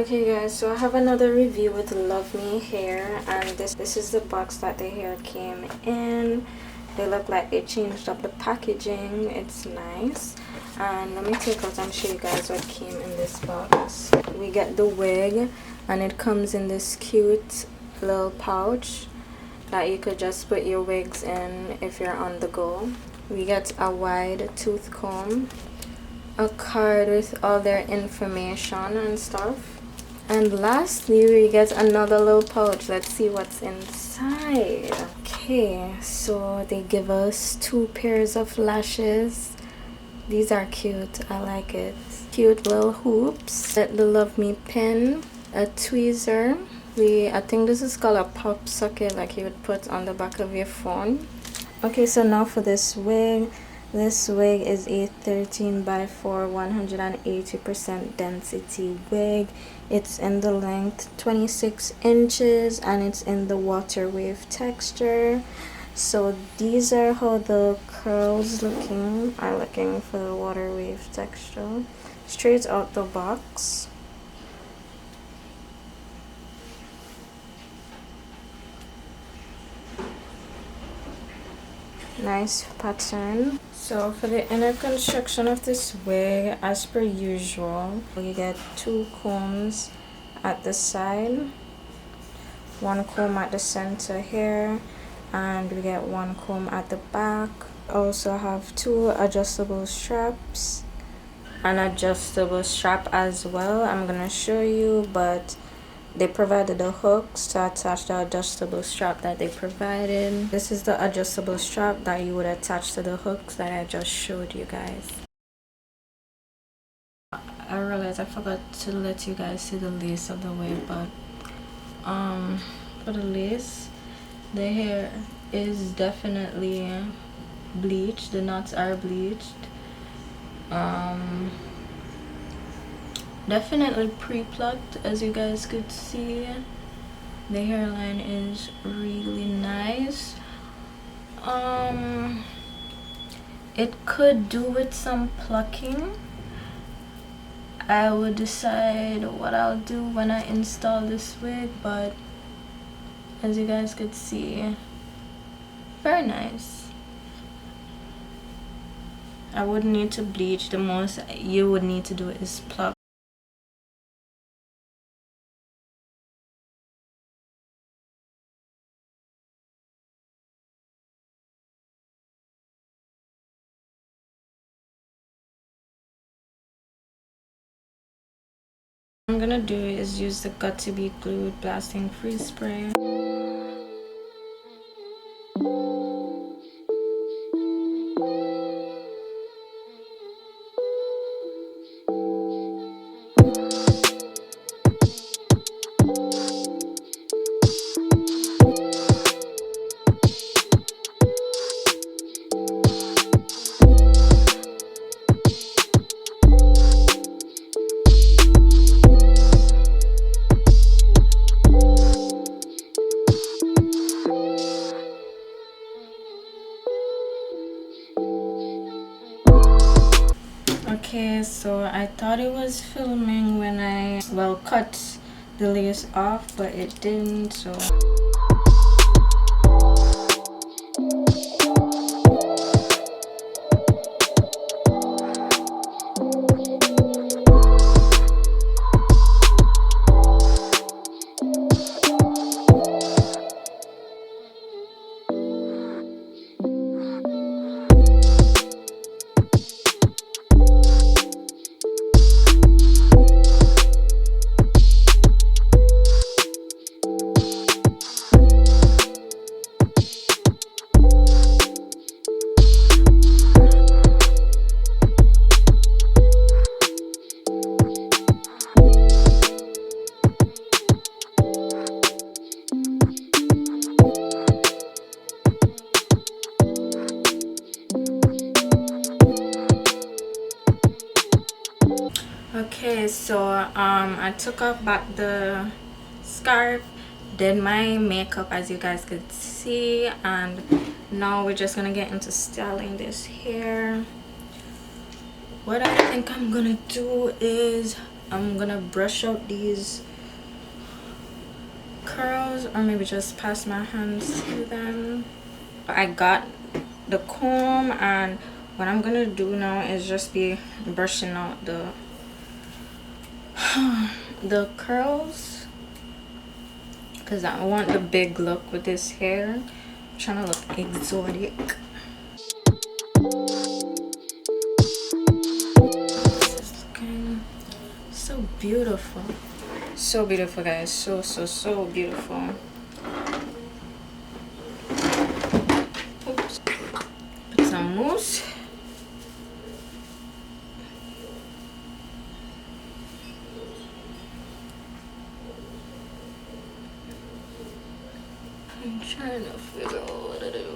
Okay guys, so I have another review with LOVEME hair, and this is the box that the hair came in. They look like they changed up the packaging. It's nice. And let me take out and show you guys what came in this box. We get the wig, and it comes in this cute little pouch that you could just put your wigs in if you're on the go. We get a wide tooth comb, a card with all their information and stuff, and lastly we get another little pouch. Let's see what's inside. Okay, so they give us 2 pairs of lashes. These are cute. I like it. Cute little hoops, the LOVEME pin, a tweezer. I think this is called a pop socket, like you would put on the back of your phone. Okay, so now for this wig. This wig is a 13 by 4 180% density wig. It's in the length 26 inches and it's in the water wave texture. So these are how the curls are looking for the water wave texture. Straight out the box. Nice pattern. So for the inner construction of this wig, as per usual, you get 2 combs at the side, 1 comb at the center here, and we get 1 comb at the back. Also have 2 adjustable straps, an adjustable strap as well. I'm gonna show you, but they provided the hooks to attach the adjustable strap that they provided. This is the adjustable strap that you would attach to the hooks that I just showed you guys. I realized I forgot to let you guys see the lace of the wig, but for the lace, the hair is definitely bleached. The knots are bleached. Definitely pre-plucked, as you guys could see. The hairline is really nice. It could do with some plucking. I would decide what I'll do when I install this wig, but as you guys could see, very nice. I wouldn't need to bleach. The most you would need to do is pluck. What I'm gonna do is use the Got to Be Glued Blasting Free Spray. Okay, so I thought it was filming when I cut the lace off, but it didn't. So okay, so I took off back the scarf, did my makeup as you guys could see, and now we're just gonna get into styling this hair. What I think I'm gonna do is I'm gonna brush out these curls, or maybe just pass my hands through them. I got the comb, and what I'm gonna do now is just be brushing out the the curls, because I want the big look with this hair. I'm trying to look exotic. This is looking so beautiful. So beautiful, guys. So beautiful. Oops. Put some mousse. I'm trying to figure out what to do.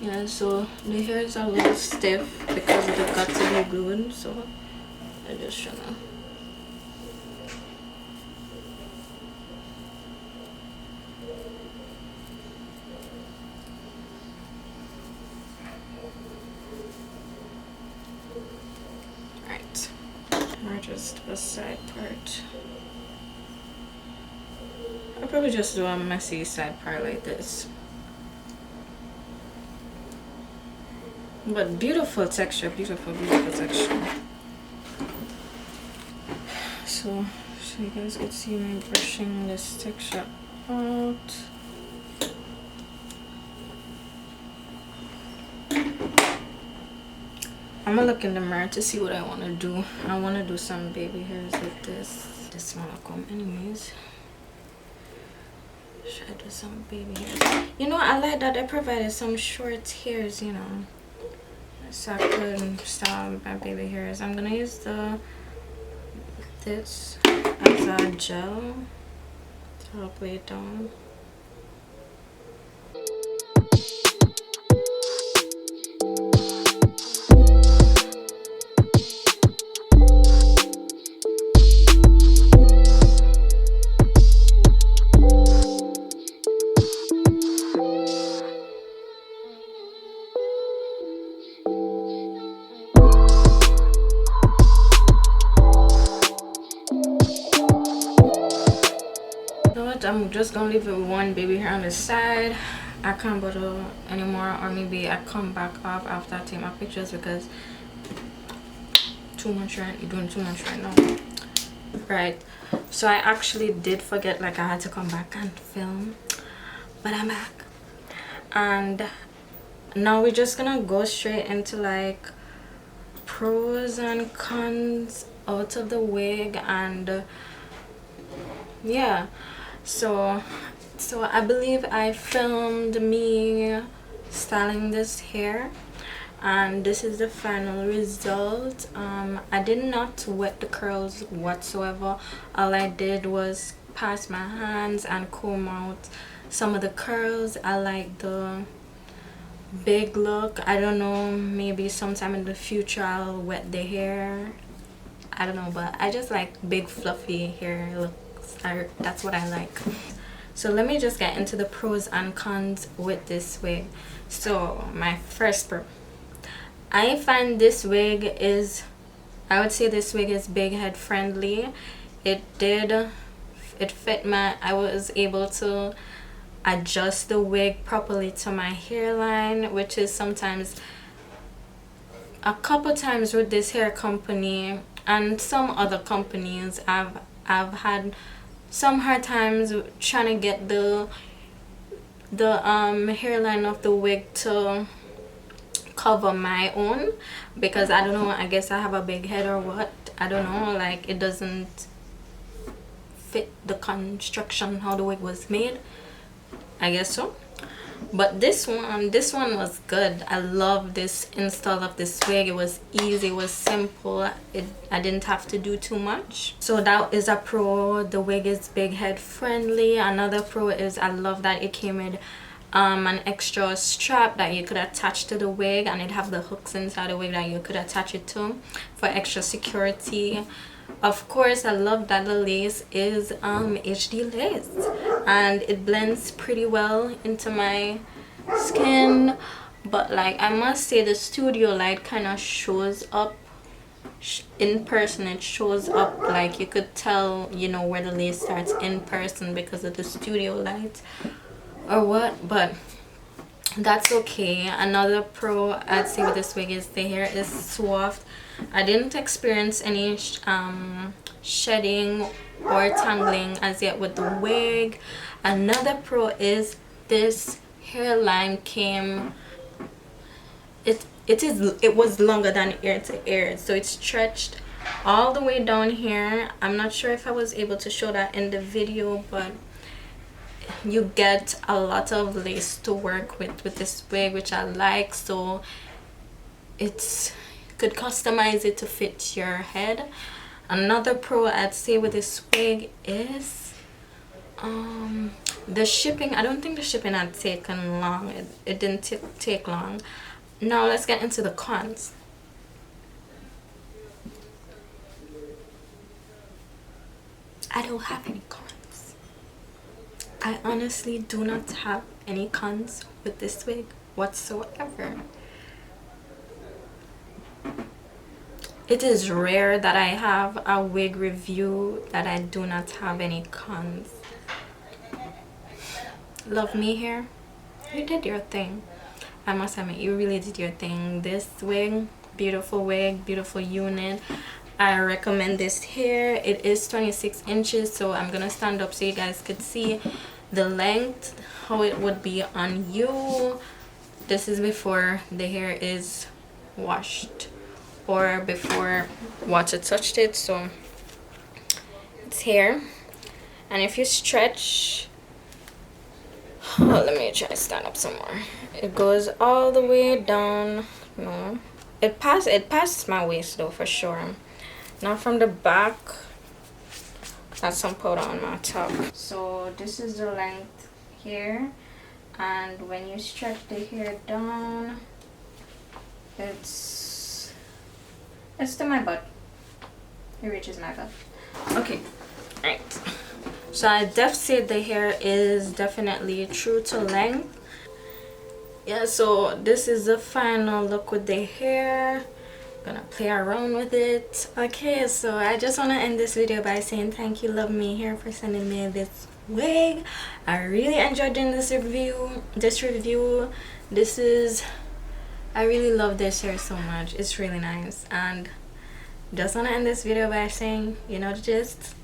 Yeah, so the hair is a little stiff because it got to be glued, so I just trying to. Right, or just the side part. I'll probably just do a messy side part like this. But beautiful texture, beautiful texture. So you guys can see me brushing this texture out. I'm gonna look in the mirror to see what I want to do. I want to do some baby hairs like this. This one will come anyways. Should I do some baby hairs? You know, I like that they provided some short hairs, you know, so I could style my baby hairs. I'm gonna use this as a gel to help lay it down. I'm just gonna leave it one baby hair on the side. I can't bother anymore, or maybe I come back off after I take my pictures because you're doing too much right now. Right, so I actually did forget, like I had to come back and film, but I'm back, and now we're just gonna go straight into like pros and cons out of the wig. And yeah, so I believe I filmed me styling this hair, and this is the final result. I did not wet the curls whatsoever. All I did was pass my hands and comb out some of the curls. I like the big look. I don't know, maybe sometime in the future I'll wet the hair, I don't know, but I just like big fluffy hair looks. That's what I like. So let me just get into the pros and cons with this wig. So my first pro, I find this wig is, I would say this wig is big head friendly. It fit my, I was able to adjust the wig properly to my hairline, which is sometimes, a couple times with this hair company and some other companies, I've had some hard times trying to get the hairline of the wig to cover my own, because I don't know, I guess I have a big head or what, I don't know, like it doesn't fit the construction how the wig was made, I guess so. But this one was good. I love this install of this wig. It was easy, it was simple, I didn't have to do too much. So that is a pro. The wig is big head friendly. Another pro is I love that it came with an extra strap that you could attach to the wig, and it have the hooks inside the wig that you could attach it to for extra security. Of course, I love that the lace is HD lace, and it blends pretty well into my skin. but like I must say the studio light kind of shows up in person. It shows up like you could tell, you know, where the lace starts in person because of the studio light or what, but that's okay. Another pro I'd say with this wig is the hair is soft. I didn't experience any shedding or tangling as yet with the wig. Another pro is this hairline came, it was longer than ear to ear, so it stretched all the way down here. I'm not sure if I was able to show that in the video, but you get a lot of lace to work with this wig, which I like. So it's could customize it to fit your head. Another pro I'd say with this wig is the shipping. I don't think the shipping had taken long. It didn't take long. Now let's get into the cons. I don't have any cons. I honestly do not have any cons with this wig whatsoever. It is rare that I have a wig review that I do not have any cons. LOVEME hair, you did your thing. I must admit, you really did your thing. This wig, beautiful wig, beautiful unit. I recommend this hair. It is 26 inches, so I'm gonna stand up so you guys could see the length, how it would be on you. This is before the hair is washed or before water touched it, so it's here. And if you stretch, oh, let me try to stand up some more. It goes all the way down. No, it passes my waist though, for sure. Now from the back, got some powder on my top. So this is the length here, and when you stretch the hair down, it's to my butt. It reaches my butt. Okay, right. So I def say the hair is definitely true to length. Yeah, so this is the final look with the hair. Gonna play around with it. Okay, so I just want to end this video by saying thank you LOVEME hair for sending me this wig. I really enjoyed doing this review. I really love this hair so much. It's really nice. And just want to end this video by saying, you know the gist.